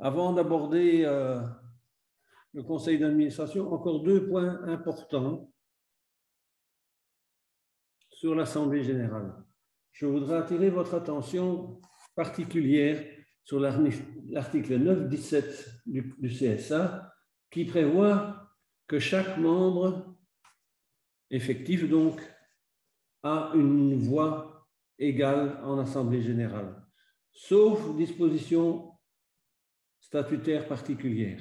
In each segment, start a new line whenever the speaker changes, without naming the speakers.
Avant d'aborder le conseil d'administration, encore deux points importants sur l'Assemblée générale. Je voudrais attirer votre attention particulière sur l'article 9.17 du CSA qui prévoit que chaque membre effectif donc a une voix égale en Assemblée générale, sauf disposition statutaire particulière.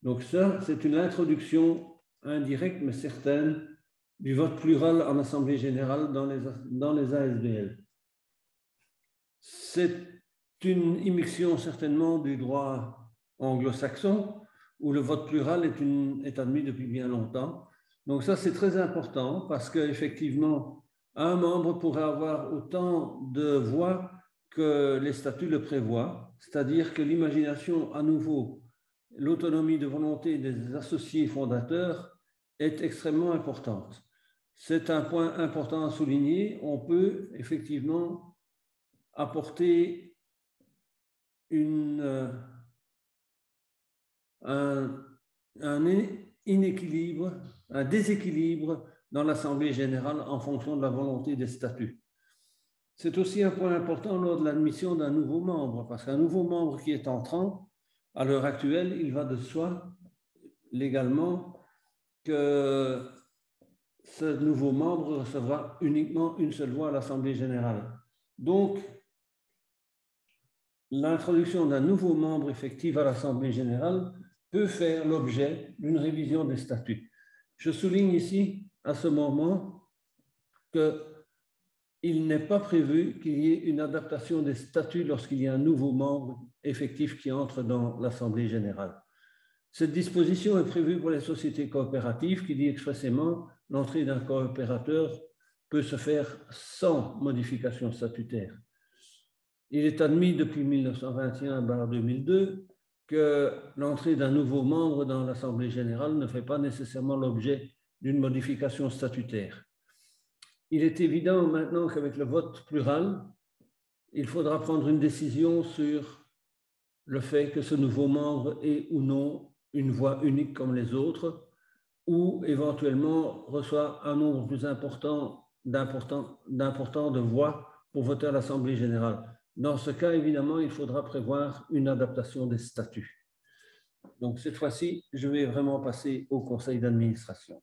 Donc ça, c'est une introduction indirecte mais certaine du vote plural en Assemblée générale dans les ASBL. C'est une immixtion certainement du droit anglo-saxon où le vote plural est admis depuis bien longtemps. Donc ça, c'est très important parce qu'effectivement, un membre pourrait avoir autant de voix que les statuts le prévoient, c'est-à-dire que l'imagination, à nouveau, l'autonomie de volonté des associés fondateurs est extrêmement importante. C'est un point important à souligner. On peut effectivement apporter un inéquilibre, un déséquilibre dans l'Assemblée générale en fonction de la volonté des statuts. C'est aussi un point important lors de l'admission d'un nouveau membre, parce qu'un nouveau membre qui est entrant, à l'heure actuelle, il va de soi légalement que ce nouveau membre recevra uniquement une seule voix à l'Assemblée générale. Donc, l'introduction d'un nouveau membre effectif à l'Assemblée générale peut faire l'objet d'une révision des statuts. Je souligne ici, à ce moment, qu'il n'est pas prévu qu'il y ait une adaptation des statuts lorsqu'il y a un nouveau membre effectif qui entre dans l'Assemblée générale. Cette disposition est prévue pour les sociétés coopératives qui dit expressément l'entrée d'un coopérateur peut se faire sans modification statutaire. Il est admis depuis 1921/2002 que l'entrée d'un nouveau membre dans l'Assemblée générale ne fait pas nécessairement l'objet d'une modification statutaire. Il est évident maintenant qu'avec le vote plural, il faudra prendre une décision sur le fait que ce nouveau membre ait ou non une voix unique comme les autres, ou éventuellement reçoit un nombre plus important de voix pour voter à l'Assemblée générale. Dans ce cas, évidemment, il faudra prévoir une adaptation des statuts. Donc, cette fois-ci, je vais vraiment passer au conseil d'administration.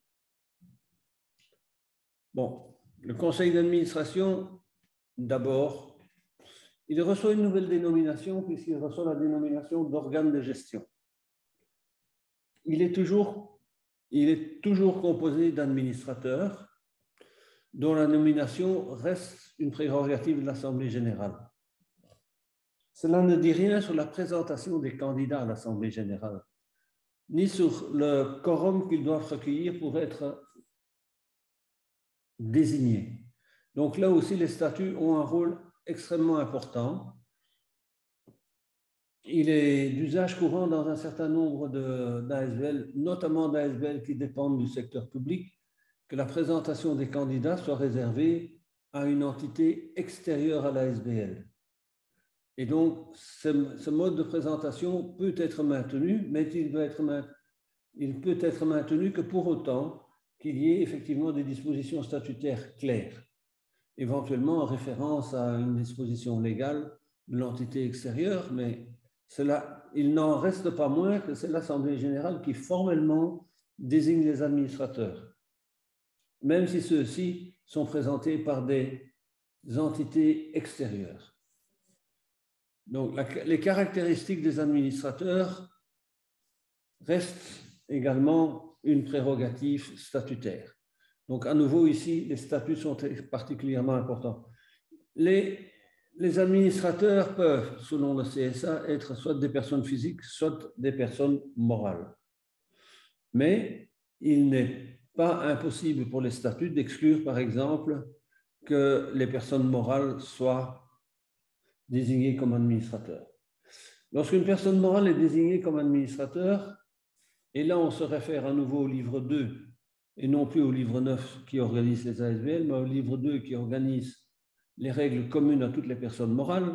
Bon, le conseil d'administration, d'abord, il reçoit une nouvelle dénomination puisqu'il reçoit la dénomination d'organe de gestion. Il est toujours composé d'administrateurs dont la nomination reste une prérogative de l'Assemblée générale. Cela ne dit rien sur la présentation des candidats à l'Assemblée générale, ni sur le quorum qu'ils doivent recueillir pour être désignés. Donc là aussi, les statuts ont un rôle extrêmement important. Il est d'usage courant dans un certain nombre d'ASBL, notamment d'ASBL qui dépendent du secteur public, que la présentation des candidats soit réservée à une entité extérieure à l'ASBL. Et donc, ce mode de présentation peut être maintenu, mais il peut être maintenu que pour autant qu'il y ait effectivement des dispositions statutaires claires, éventuellement en référence à une disposition légale de l'entité extérieure, mais il n'en reste pas moins que c'est l'Assemblée générale qui formellement désigne les administrateurs, même si ceux-ci sont présentés par des entités extérieures. Donc, les caractéristiques des administrateurs restent également une prérogative statutaire. Donc, à nouveau, ici, les statuts sont particulièrement importants. Les administrateurs peuvent, selon le CSA, être soit des personnes physiques, soit des personnes morales. Mais il n'est pas impossible pour les statuts d'exclure, par exemple, que les personnes morales soient désignées comme administrateurs. Lorsqu'une personne morale est désignée comme administrateur, et là on se réfère à nouveau au livre 2, et non plus au livre 9 qui organise les ASBL, mais au livre 2 qui organise les règles communes à toutes les personnes morales,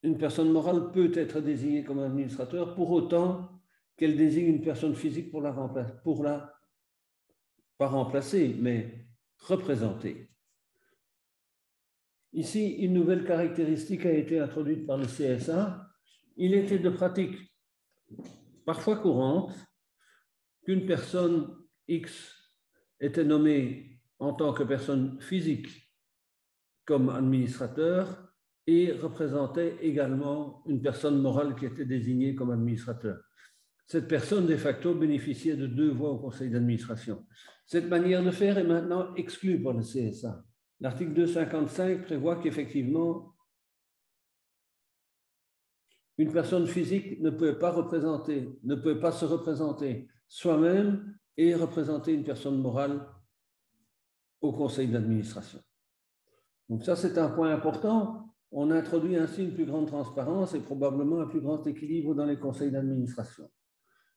une personne morale peut être désignée comme administrateur pour autant qu'elle désigne une personne physique pour la pas remplacer, mais représenter. Ici, une nouvelle caractéristique a été introduite par le CSA. Il était de pratique parfois courante qu'une personne X était nommée en tant que personne physique comme administrateur et représentait également une personne morale qui était désignée comme administrateur. Cette personne, de facto, bénéficiait de 2 voix au conseil d'administration. Cette manière de faire est maintenant exclue par le CSA. L'article 255 prévoit qu'effectivement, une personne physique ne peut pas se représenter soi-même et représenter une personne morale au conseil d'administration. Donc ça, c'est un point important. On introduit ainsi une plus grande transparence et probablement un plus grand équilibre dans les conseils d'administration.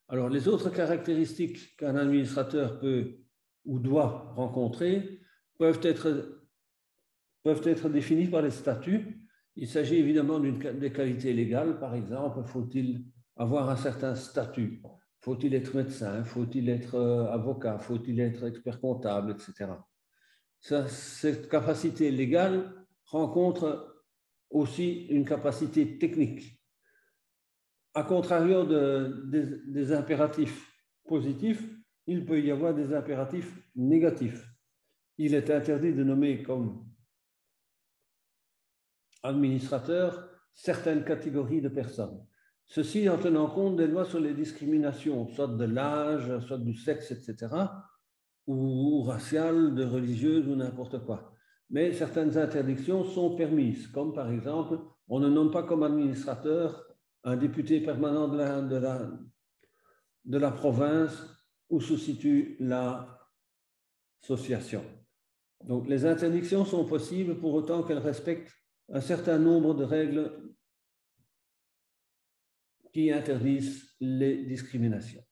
Alors, les autres caractéristiques qu'un administrateur peut ou doit rencontrer peuvent être définies par les statuts. Il s'agit évidemment des qualités légales. Par exemple, faut-il avoir un certain statut? Faut-il être médecin? Faut-il être avocat? Faut-il être expert comptable, etc. Cette capacité légale rencontre aussi une capacité technique. A contrario des impératifs positifs, il peut y avoir des impératifs négatifs. Il est interdit de nommer comme administrateur certaines catégories de personnes. Ceci en tenant compte des lois sur les discriminations, soit de l'âge, soit du sexe, etc., ou raciales, de religieuses ou n'importe quoi. Mais certaines interdictions sont permises, comme par exemple, on ne nomme pas comme administrateur un député permanent de la province où se situe l'association. Donc, les interdictions sont possibles pour autant qu'elles respectent un certain nombre de règles qui interdisent les discriminations.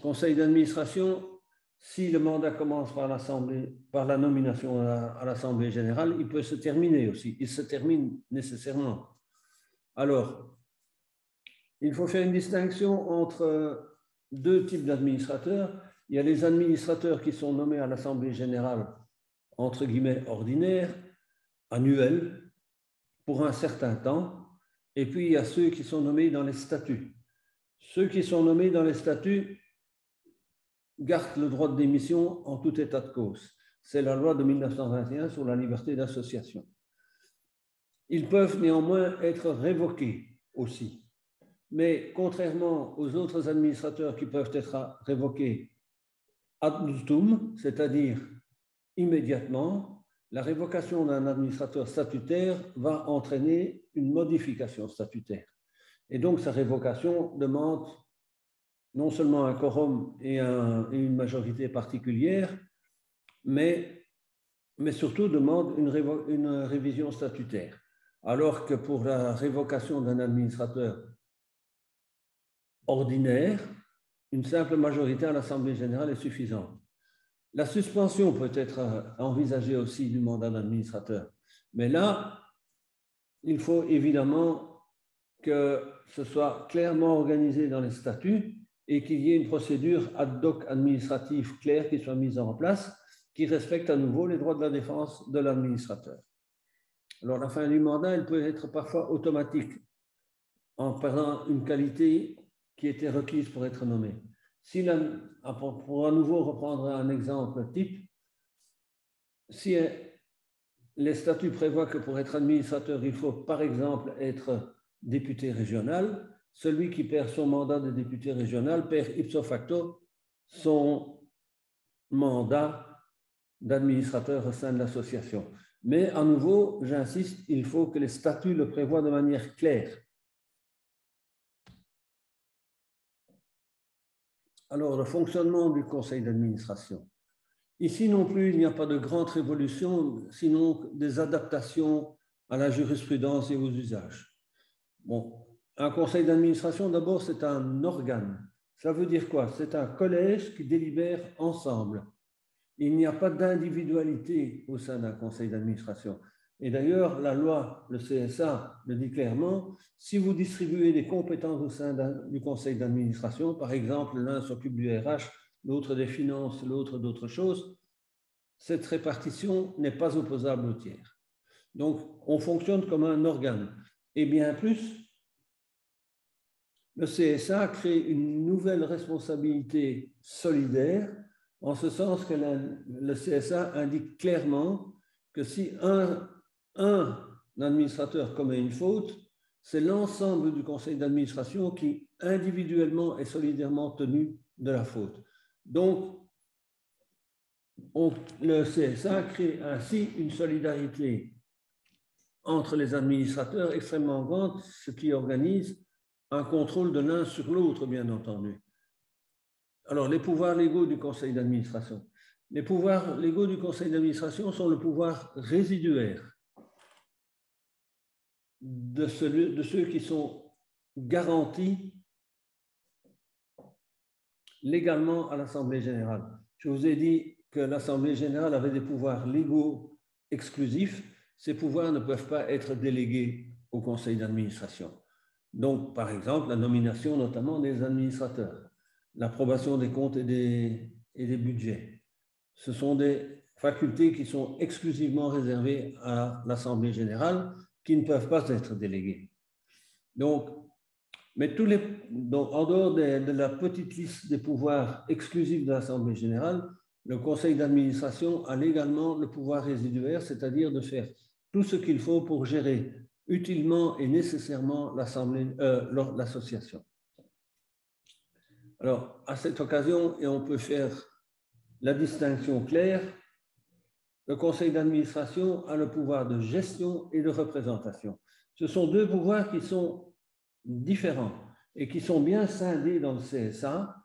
Conseil d'administration, si le mandat commence par la nomination à l'Assemblée générale, il peut se terminer aussi. Il se termine nécessairement. Alors, il faut faire une distinction entre 2 types d'administrateurs. Il y a les administrateurs qui sont nommés à l'Assemblée générale, entre guillemets, ordinaires, annuels, pour un certain temps. Et puis, il y a ceux qui sont nommés dans les statuts. Ceux qui sont nommés dans les statuts gardent le droit de démission en tout état de cause. C'est la loi de 1921 sur la liberté d'association. Ils peuvent néanmoins être révoqués aussi. Mais contrairement aux autres administrateurs qui peuvent être révoqués ad nutum, c'est-à-dire immédiatement, la révocation d'un administrateur statutaire va entraîner une modification statutaire. Et donc, sa révocation demande non seulement un quorum et une majorité particulière, mais surtout demande une révision statutaire. Alors que pour la révocation d'un administrateur ordinaire, une simple majorité à l'Assemblée générale est suffisante. La suspension peut être envisagée aussi du mandat d'administrateur. Mais là, il faut évidemment que ce soit clairement organisé dans les statuts et qu'il y ait une procédure ad hoc administrative claire qui soit mise en place, qui respecte à nouveau les droits de la défense de l'administrateur. Alors, la fin du mandat, elle peut être parfois automatique en perdant une qualité qui était requise pour être nommé. Pour à nouveau reprendre un exemple type, si les statuts prévoient que pour être administrateur, il faut par exemple être député régional, celui qui perd son mandat de député régional perd ipso facto son mandat d'administrateur au sein de l'association. Mais à nouveau, j'insiste, il faut que les statuts le prévoient de manière claire. Alors, le fonctionnement du conseil d'administration. Ici non plus, il n'y a pas de grande révolution, sinon des adaptations à la jurisprudence et aux usages. Bon, un conseil d'administration, d'abord, c'est un organe. Ça veut dire quoi? C'est un collège qui délibère ensemble. Il n'y a pas d'individualité au sein d'un conseil d'administration. Et d'ailleurs, la loi, le CSA, le dit clairement, si vous distribuez des compétences au sein du conseil d'administration, par exemple, l'un s'occupe du RH, l'autre des finances, l'autre d'autres choses, cette répartition n'est pas opposable au tiers. Donc, on fonctionne comme un organe. Et bien plus, le CSA crée une nouvelle responsabilité solidaire, en ce sens que le CSA indique clairement que si un administrateur commet une faute, c'est l'ensemble du conseil d'administration qui, individuellement et solidairement tenu de la faute. Donc, le CSA crée ainsi une solidarité entre les administrateurs extrêmement grande, ce qui organise un contrôle de l'un sur l'autre, bien entendu. Alors, les pouvoirs légaux du conseil d'administration. Les pouvoirs légaux du conseil d'administration sont le pouvoir résiduaire de ceux qui sont garantis légalement à l'Assemblée générale. Je vous ai dit que l'Assemblée générale avait des pouvoirs légaux exclusifs. Ces pouvoirs ne peuvent pas être délégués au conseil d'administration. Donc, par exemple, la nomination notamment des administrateurs, l'approbation des comptes et des budgets. Ce sont des facultés qui sont exclusivement réservées à l'Assemblée générale, qui ne peuvent pas être déléguées. Donc, mais en dehors de la petite liste des pouvoirs exclusifs de l'Assemblée générale, le conseil d'administration a légalement le pouvoir résiduaire, c'est-à-dire de faire tout ce qu'il faut pour gérer utilement et nécessairement l'association. Alors, à cette occasion, et on peut faire la distinction claire, le conseil d'administration a le pouvoir de gestion et de représentation. Ce sont deux pouvoirs qui sont différents et qui sont bien scindés dans le CSA.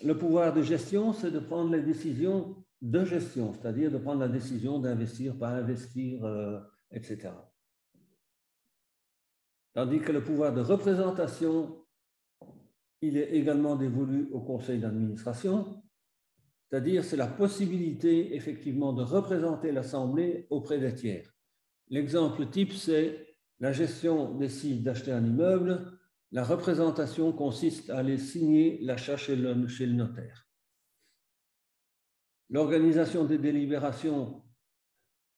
Le pouvoir de gestion, c'est de prendre les décisions de gestion, c'est-à-dire de prendre la décision d'investir, pas investir, etc. Tandis que le pouvoir de représentation, il est également dévolu au conseil d'administration, c'est-à-dire c'est la possibilité effectivement de représenter l'Assemblée auprès des tiers. L'exemple type, c'est la gestion décide d'acheter un immeuble, la représentation consiste à aller signer l'achat chez le notaire. L'organisation des délibérations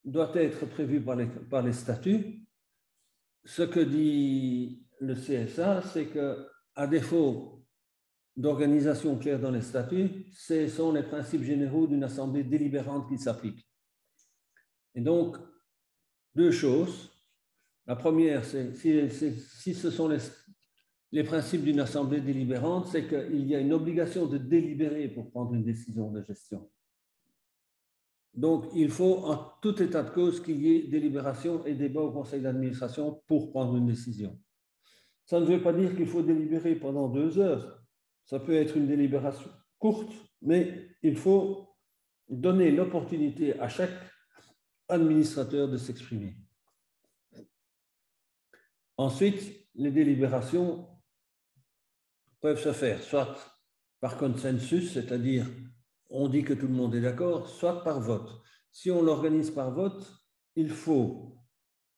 doit être prévue par les statuts. Ce que dit le CSA, c'est qu'à défaut d'organisation claire dans les statuts, ce sont les principes généraux d'une assemblée délibérante qui s'appliquent. Et donc, deux choses. La première, c'est si ce sont les principes d'une assemblée délibérante, c'est qu'il y a une obligation de délibérer pour prendre une décision de gestion. Donc, il faut, en tout état de cause, qu'il y ait délibération et débat au conseil d'administration pour prendre une décision. Ça ne veut pas dire qu'il faut délibérer pendant 2 heures. Ça peut être une délibération courte, mais il faut donner l'opportunité à chaque administrateur de s'exprimer. Ensuite, les délibérations peuvent se faire soit par consensus, c'est-à-dire on dit que tout le monde est d'accord, soit par vote. Si on l'organise par vote, il faut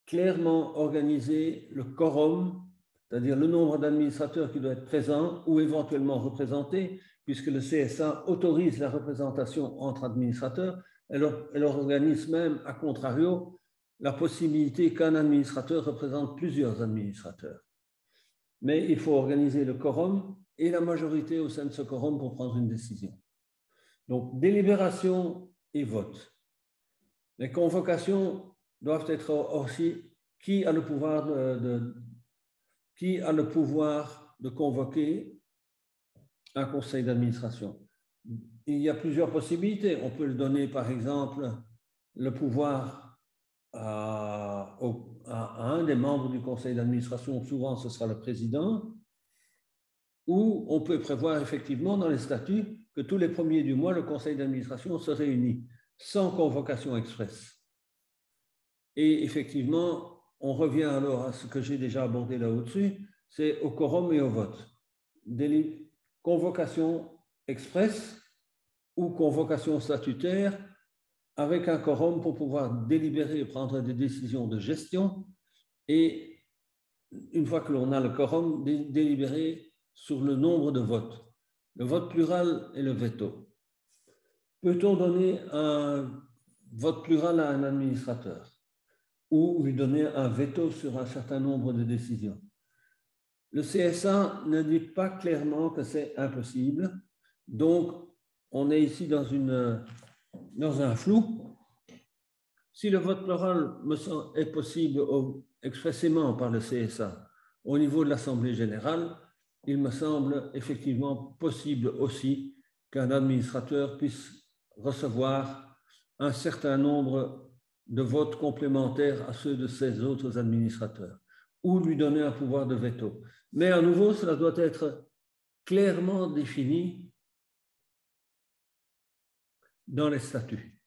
clairement organiser le quorum, c'est-à-dire le nombre d'administrateurs qui doit être présent ou éventuellement représenté, puisque le CSA autorise la représentation entre administrateurs. Elle organise même, à contrario, la possibilité qu'un administrateur représente plusieurs administrateurs. Mais il faut organiser le quorum et la majorité au sein de ce quorum pour prendre une décision. Donc, délibération et vote. Les convocations doivent être aussi qui a le pouvoir de convoquer un conseil d'administration. Il y a plusieurs possibilités. On peut le donner, par exemple, le pouvoir à un des membres du conseil d'administration, souvent ce sera le président, ou on peut prévoir effectivement dans les statuts que tous les premiers du mois, le conseil d'administration se réunit sans convocation expresse. Et effectivement, on revient alors à ce que j'ai déjà abordé là au-dessus, c'est au quorum et au vote. Convocation expresse ou convocation statutaire, avec un quorum pour pouvoir délibérer et prendre des décisions de gestion, et une fois que l'on a le quorum, délibérer sur le nombre de votes, le vote plural et le veto. Peut-on donner un vote plural à un administrateur ou lui donner un veto sur un certain nombre de décisions? Le CSA ne dit pas clairement que c'est impossible, donc on est ici dans un flou. Si le vote plural est possible expressément par le CSA au niveau de l'Assemblée générale, il me semble effectivement possible aussi qu'un administrateur puisse recevoir un certain nombre de votes complémentaires à ceux de ses autres administrateurs ou lui donner un pouvoir de veto. Mais à nouveau, cela doit être clairement défini dans les statuts.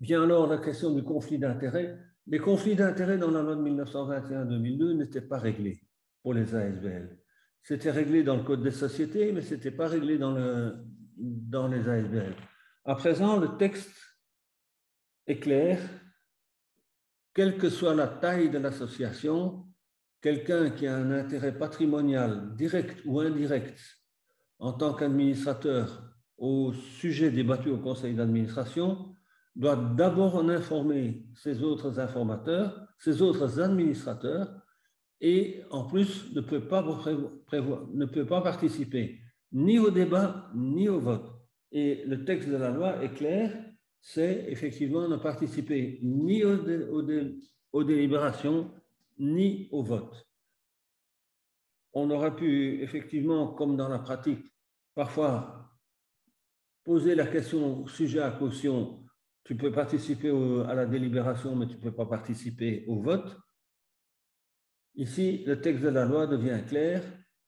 Vient alors la question du conflit d'intérêts. Les conflits d'intérêts dans la loi de 1921-2002 n'étaient pas réglés pour les ASBL. C'était réglé dans le Code des sociétés, mais ce n'était pas réglé dans les ASBL. À présent, le texte est clair. Quelle que soit la taille de l'association, quelqu'un qui a un intérêt patrimonial direct ou indirect en tant qu'administrateur au sujet débattu au conseil d'administration doit d'abord en informer ses autres administrateurs, et en plus ne peut pas participer ni au débat ni au vote. Et le texte de la loi est clair, c'est effectivement ne participer ni aux délibérations ni au vote. On aurait pu effectivement, comme dans la pratique, parfois poser la question sujet à caution. Tu peux participer à la délibération, mais tu ne peux pas participer au vote. Ici, le texte de la loi devient clair.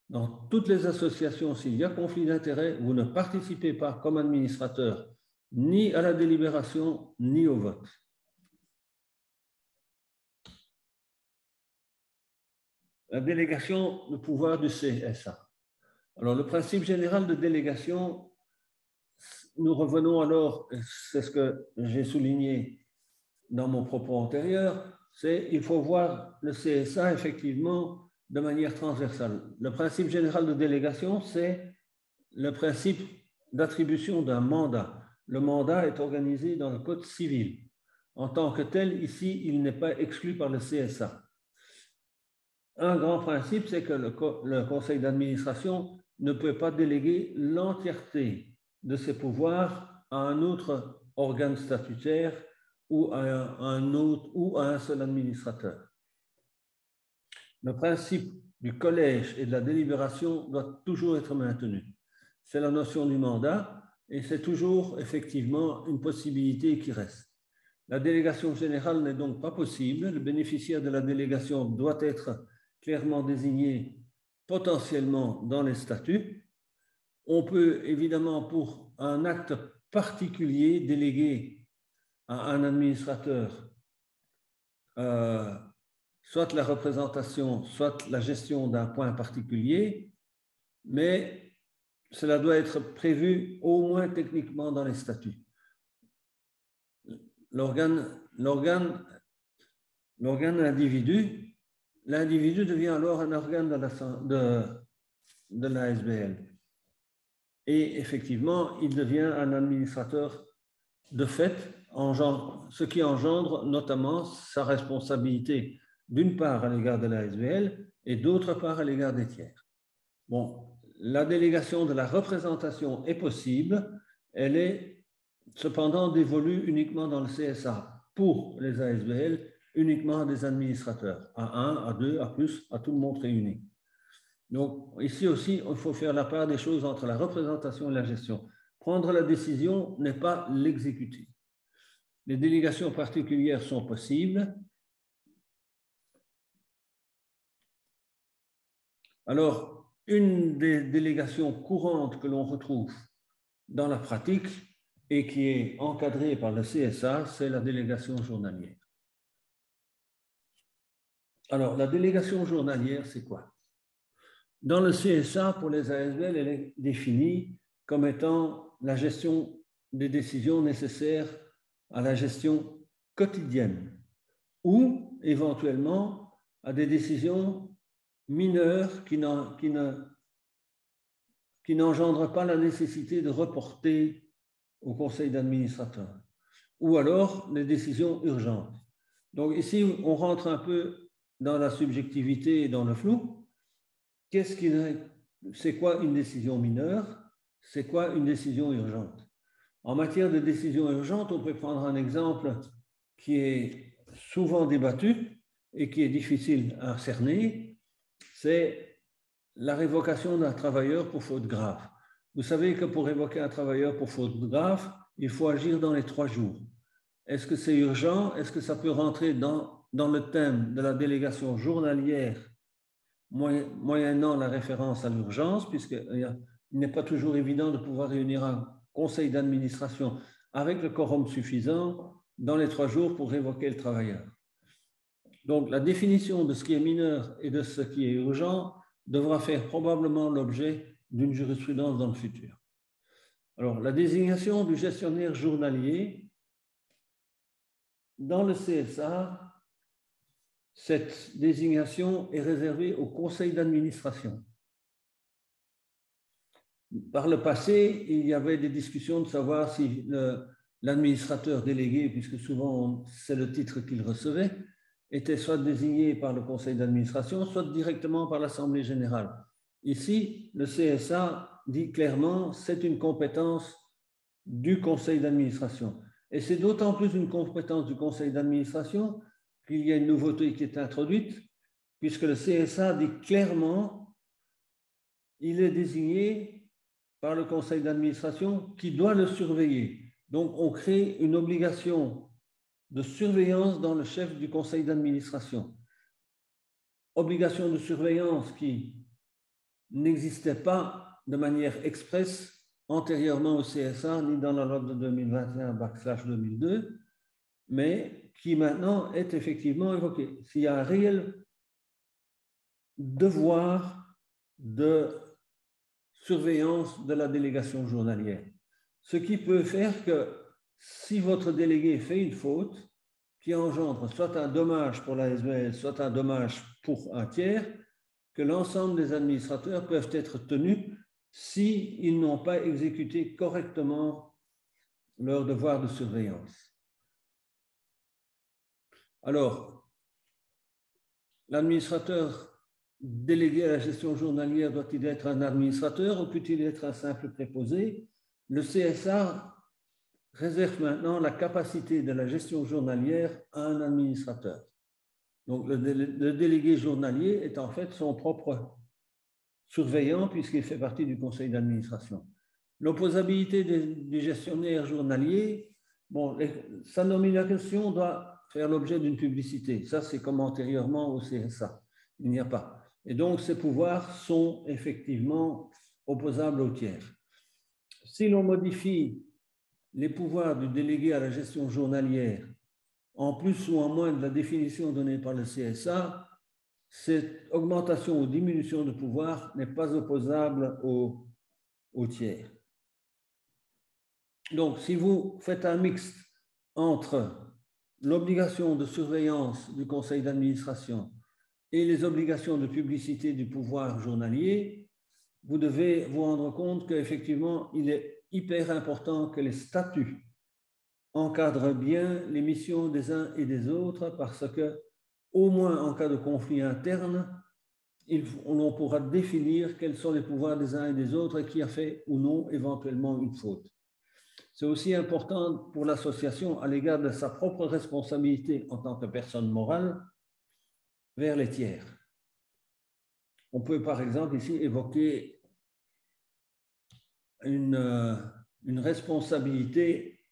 Dans toutes les associations, s'il y a conflit d'intérêts, vous ne participez pas comme administrateur ni à la délibération, ni au vote. La délégation de pouvoir du CSA. Alors, le principe général de délégation, nous revenons alors, c'est ce que j'ai souligné dans mon propos antérieur, c'est qu'il faut voir le CSA effectivement de manière transversale. Le principe général de délégation, c'est le principe d'attribution d'un mandat. Le mandat est organisé dans le Code civil. En tant que tel, ici, il n'est pas exclu par le CSA. Un grand principe, c'est que le conseil d'administration ne peut pas déléguer l'entièreté de ses pouvoirs à un autre organe statutaire ou à un seul administrateur. Le principe du collège et de la délibération doit toujours être maintenu. C'est la notion du mandat et c'est toujours effectivement une possibilité qui reste. La délégation générale n'est donc pas possible. Le bénéficiaire de la délégation doit être clairement désigné potentiellement dans les statuts. On peut évidemment pour un acte particulier déléguer à un administrateur soit la représentation, soit la gestion d'un point particulier, mais cela doit être prévu au moins techniquement dans les statuts. L'organe l'individu devient alors un organe de l'ASBL. Et effectivement, il devient un administrateur de fait, ce qui engendre notamment sa responsabilité d'une part à l'égard de l'ASBL et d'autre part à l'égard des tiers. Bon, la délégation de la représentation est possible, elle est cependant dévolue uniquement dans le CSA pour les ASBL, uniquement à des administrateurs, à 1, à 2, à plus, à tout le monde réuni. Donc ici aussi, il faut faire la part des choses entre la représentation et la gestion. Prendre la décision n'est pas l'exécuter. Les délégations particulières sont possibles. Alors, une des délégations courantes que l'on retrouve dans la pratique et qui est encadrée par le CSA, c'est la délégation journalière. Alors, la délégation journalière, c'est quoi? Dans le CSA, pour les ASBL, elle est définie comme étant la gestion des décisions nécessaires à la gestion quotidienne ou éventuellement à des décisions mineures qui n'engendrent pas la nécessité de reporter au conseil d'administrateur, ou alors des décisions urgentes. Donc ici, on rentre un peu dans la subjectivité et dans le flou. C'est quoi une décision mineure? C'est quoi une décision urgente? En matière de décision urgente, on peut prendre un exemple qui est souvent débattu et qui est difficile à cerner, c'est la révocation d'un travailleur pour faute grave. Vous savez que pour révoquer un travailleur pour faute grave, il faut agir dans les 3 jours. Est-ce que c'est urgent? Est-ce que ça peut rentrer dans le thème de la délégation journalière moyennant la référence à l'urgence, puisqu'il n'est pas toujours évident de pouvoir réunir un conseil d'administration avec le quorum suffisant dans les 3 jours pour révoquer le travailleur. Donc, la définition de ce qui est mineur et de ce qui est urgent devra faire probablement l'objet d'une jurisprudence dans le futur. Alors, la désignation du gestionnaire journalier dans le CSA, cette désignation est réservée au conseil d'administration. Par le passé, il y avait des discussions de savoir si l'administrateur délégué, puisque souvent c'est le titre qu'il recevait, était soit désigné par le conseil d'administration, soit directement par l'Assemblée générale. Ici, le CSA dit clairement que c'est une compétence du conseil d'administration. Et c'est d'autant plus une compétence du conseil d'administration qu'il y a une nouveauté qui est introduite, puisque le CSA dit clairement qu'il est désigné par le conseil d'administration qui doit le surveiller. Donc, on crée une obligation de surveillance dans le chef du conseil d'administration. Obligation de surveillance qui n'existait pas de manière expresse antérieurement au CSA, ni dans la loi de 2021/2002, mais qui maintenant est effectivement évoquée. S'il y a un réel devoir de surveillance de la délégation journalière, ce qui peut faire que si votre délégué fait une faute qui engendre soit un dommage pour la SBL, soit un dommage pour un tiers, que l'ensemble des administrateurs peuvent être tenus s'ils n'ont pas exécuté correctement leur devoir de surveillance. Alors, l'administrateur délégué à la gestion journalière doit-il être un administrateur ou peut-il être un simple préposé? Le CSA réserve maintenant la capacité de la gestion journalière à un administrateur. Donc, le délégué journalier est en fait son propre surveillant puisqu'il fait partie du conseil d'administration. L'opposabilité du gestionnaire journalier, bon, sa nomination doit faire l'objet d'une publicité. Ça, c'est comme antérieurement au CSA. Il n'y a pas. Et donc, ces pouvoirs sont effectivement opposables au tiers. Si l'on modifie les pouvoirs du délégué à la gestion journalière, en plus ou en moins de la définition donnée par le CSA, cette augmentation ou diminution de pouvoir n'est pas opposable au tiers. Donc, si vous faites un mixte entre l'obligation de surveillance du conseil d'administration et les obligations de publicité du pouvoir journalier, vous devez vous rendre compte qu'effectivement, il est hyper important que les statuts encadrent bien les missions des uns et des autres parce que, au moins en cas de conflit interne, on pourra définir quels sont les pouvoirs des uns et des autres et qui a fait ou non éventuellement une faute. C'est aussi important pour l'association à l'égard de sa propre responsabilité en tant que personne morale vers les tiers. On peut par exemple ici évoquer une responsabilité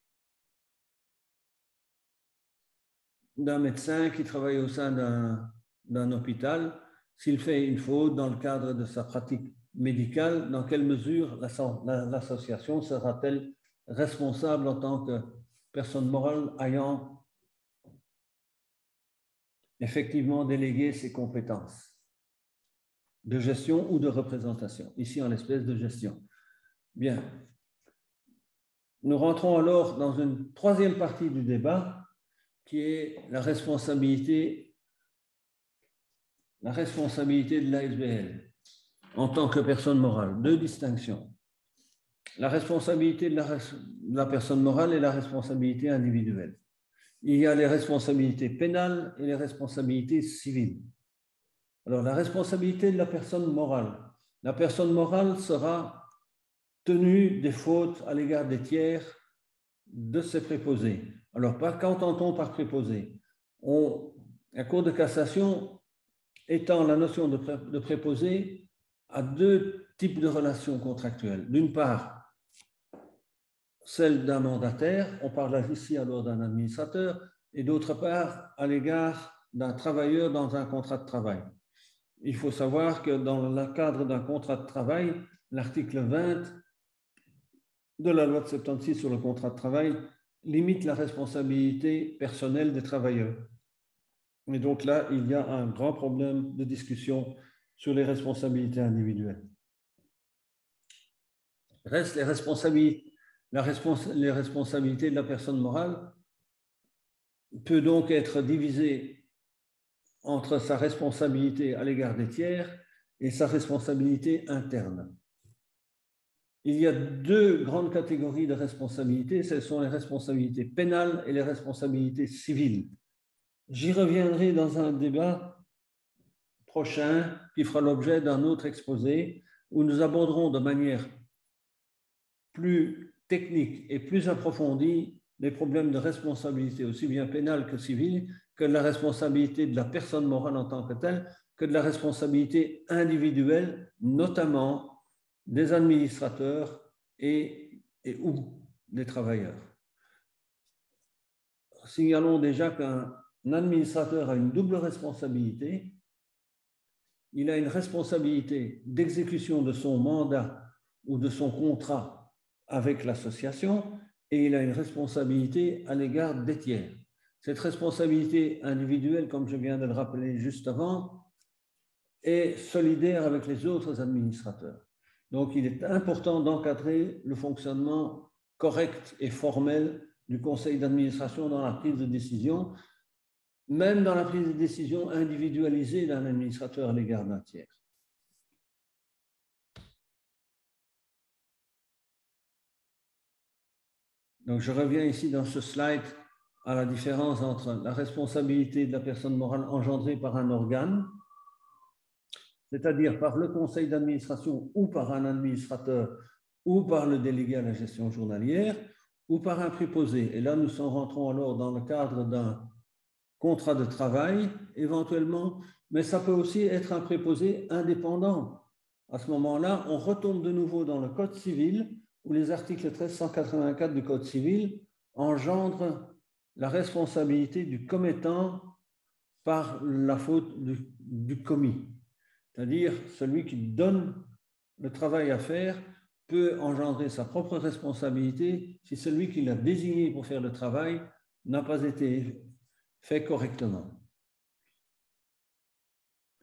d'un médecin qui travaille au sein d'un hôpital. S'il fait une faute dans le cadre de sa pratique médicale, dans quelle mesure l'association sera-t-elle responsable en tant que personne morale ayant effectivement délégué ses compétences de gestion ou de représentation, ici en l'espèce de gestion. Bien. Nous rentrons alors dans une troisième partie du débat qui est la responsabilité de l'ASBL en tant que personne morale. Deux distinctions. La responsabilité de la personne morale et la responsabilité individuelle. Il y a les responsabilités pénales et les responsabilités civiles. Alors, la responsabilité de la personne morale. La personne morale sera tenue des fautes à l'égard des tiers de ses préposés. Alors, qu'entend-on par préposé? La Cour de cassation étend la notion de préposé à deux types de relations contractuelles. D'une part, celle d'un mandataire, on parle ici alors d'un administrateur, et d'autre part, à l'égard d'un travailleur dans un contrat de travail. Il faut savoir que dans le cadre d'un contrat de travail, l'article 20 de la loi de 76 sur le contrat de travail limite la responsabilité personnelle des travailleurs. Et donc là, il y a un grand problème de discussion sur les responsabilités individuelles. Restent les responsabilités de la personne morale peut donc être divisée entre sa responsabilité à l'égard des tiers et sa responsabilité interne. Il y a deux grandes catégories de responsabilités, ce sont les responsabilités pénales et les responsabilités civiles. J'y reviendrai dans un débat prochain qui fera l'objet d'un autre exposé où nous aborderons de manière plus technique et plus approfondie les problèmes de responsabilité aussi bien pénale que civile, que de la responsabilité de la personne morale en tant que telle, que de la responsabilité individuelle, notamment des administrateurs et ou des travailleurs. Signalons déjà qu'un administrateur a une double responsabilité. Il a une responsabilité d'exécution de son mandat ou de son contrat avec l'association et il a une responsabilité à l'égard des tiers. Cette responsabilité individuelle, comme je viens de le rappeler juste avant, est solidaire avec les autres administrateurs. Donc, il est important d'encadrer le fonctionnement correct et formel du conseil d'administration dans la prise de décision, même dans la prise de décision individualisée d'un administrateur à l'égard d'un tiers. Donc, je reviens ici dans ce slide à la différence entre la responsabilité de la personne morale engendrée par un organe, c'est-à-dire par le conseil d'administration ou par un administrateur ou par le délégué à la gestion journalière ou par un préposé. Et là, nous rentrons alors dans le cadre d'un contrat de travail, éventuellement, mais ça peut aussi être un préposé indépendant. À ce moment-là, on retombe de nouveau dans le Code civil, où les articles 1384 du Code civil engendrent la responsabilité du commettant par la faute du commis. C'est-à-dire, celui qui donne le travail à faire peut engendrer sa propre responsabilité si celui qui l'a désigné pour faire le travail n'a pas été fait correctement.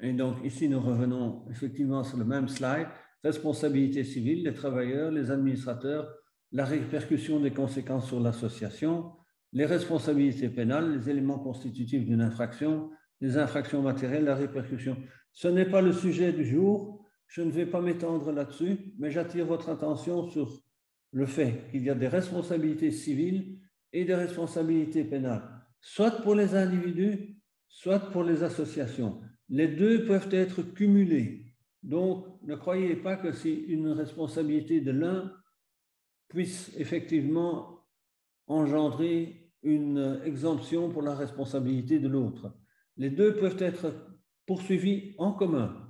Et donc, ici, nous revenons effectivement sur le même slide. Responsabilité civile, les travailleurs, les administrateurs, la répercussion des conséquences sur l'association, les responsabilités pénales, les éléments constitutifs d'une infraction, les infractions matérielles, la répercussion. Ce n'est pas le sujet du jour, je ne vais pas m'étendre là-dessus, mais j'attire votre attention sur le fait qu'il y a des responsabilités civiles et des responsabilités pénales, soit pour les individus, soit pour les associations. Les deux peuvent être cumulés. Donc, ne croyez pas que si une responsabilité de l'un puisse effectivement engendrer une exemption pour la responsabilité de l'autre. Les deux peuvent être poursuivis en commun.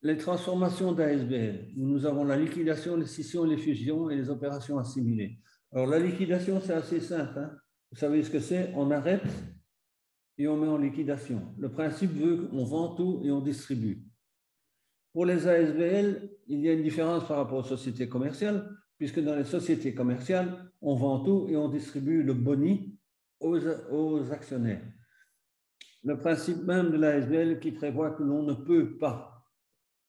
Les transformations d'ASBL. Nous avons la liquidation, les scissions, les fusions et les opérations assimilées. Alors, la liquidation, c'est assez simple. Hein? Vous savez ce que c'est? On arrête et on met en liquidation. Le principe veut qu'on vend tout et on distribue. Pour les ASBL, il y a une différence par rapport aux sociétés commerciales, puisque dans les sociétés commerciales, on vend tout et on distribue le boni aux actionnaires. Le principe même de l'ASBL qui prévoit que l'on ne peut pas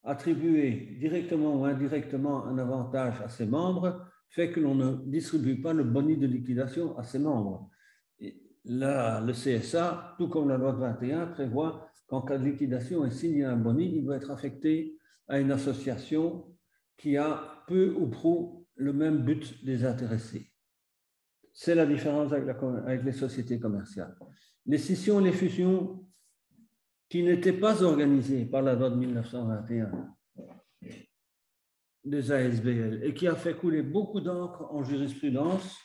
attribuer directement ou indirectement un avantage à ses membres fait que l'on ne distribue pas le boni de liquidation à ses membres. Et là, le CSA, tout comme la loi de 21, prévoit qu'en cas de liquidation et signé un boni, il doit être affecté à une association qui a peu ou prou le même but des intéressés. C'est la différence avec les sociétés commerciales. Les scissions et les fusions qui n'étaient pas organisées par la loi de 1921 des ASBL et qui a fait couler beaucoup d'encre en jurisprudence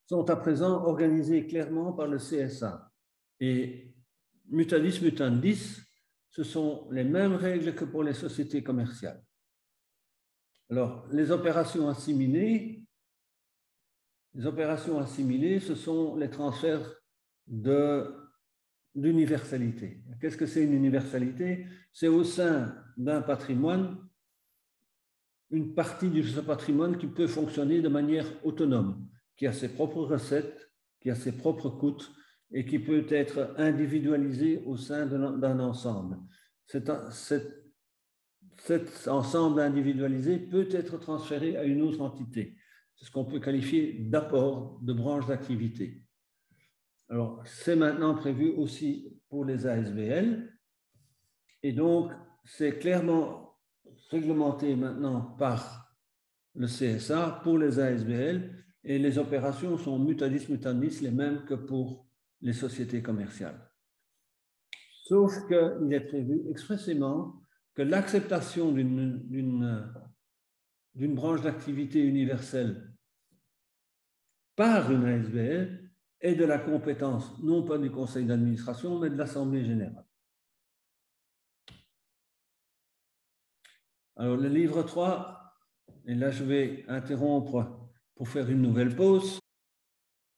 sont à présent organisées clairement par le CSA. Et mutandis mutandis, ce sont les mêmes règles que pour les sociétés commerciales. Alors, les opérations assimilées, ce sont les transferts d'universalité. Qu'est-ce que c'est une universalité? C'est au sein d'un patrimoine, une partie de ce patrimoine qui peut fonctionner de manière autonome, qui a ses propres recettes, qui a ses propres coûts et qui peut être individualisé au sein d'un ensemble. Cet ensemble individualisé peut être transféré à une autre entité. C'est ce qu'on peut qualifier d'apport de branche d'activité. Alors, c'est maintenant prévu aussi pour les ASBL. Et donc, c'est clairement réglementé maintenant par le CSA pour les ASBL et les opérations sont mutandis mutandis les mêmes que pour les sociétés commerciales. Sauf qu'il est prévu expressément que l'acceptation d'une branche d'activité universelle par une ASBL est de la compétence, non pas du conseil d'administration, mais de l'Assemblée générale. Alors, le livre 3, et là je vais interrompre pour faire une nouvelle pause.